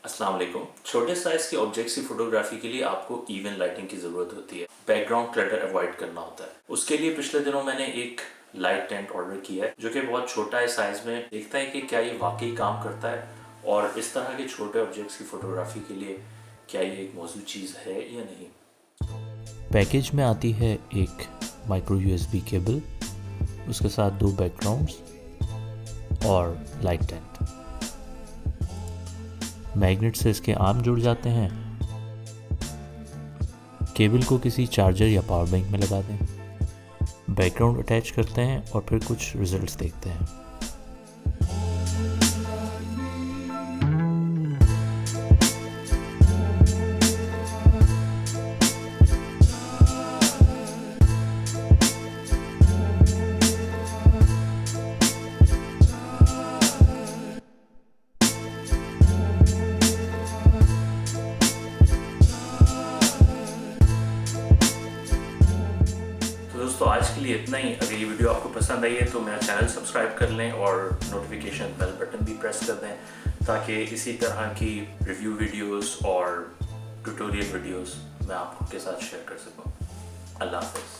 अस्सलाम वालेकुम। छोटे साइज़ के ऑब्जेक्ट्स की फ़ोटोग्राफी के लिए आपको इवन लाइटिंग की ज़रूरत होती है। बैकग्राउंड क्लटर अवॉइड करना होता है। उसके लिए पिछले दिनों मैंने एक लाइट टेंट ऑर्डर किया है जो कि बहुत छोटा है साइज़ में। देखता है कि क्या ये वाकई काम करता है और इस तरह के छोटे ऑब्जेक्ट्स की फ़ोटोग्राफी के लिए क्या ये एक मौजूद चीज़ है या नहीं। पैकेज में आती है एक माइक्रो यूएसबी केबल, उसके साथ 2 बैकग्राउंड्स और लाइट टेंट। मैग्नेट से इसके आर्म जुड़ जाते हैं। केबल को किसी चार्जर या पावर बैंक में लगा दें, बैकग्राउंड अटैच करते हैं और फिर कुछ रिजल्ट्स देखते हैं। तो दोस्तोस आज के लिए इतना ही। अगर ये वीडियो आपको पसंद आई है तो मेरा चैनल सब्सक्राइब कर लें और नोटिफिकेशन बेल बटन भी प्रेस कर दें ताकि इसी तरह की रिव्यू वीडियोस और ट्यूटोरियल वीडियोस मैं आपके साथ शेयर कर सकूं। अल्लाह हाफ़िज़।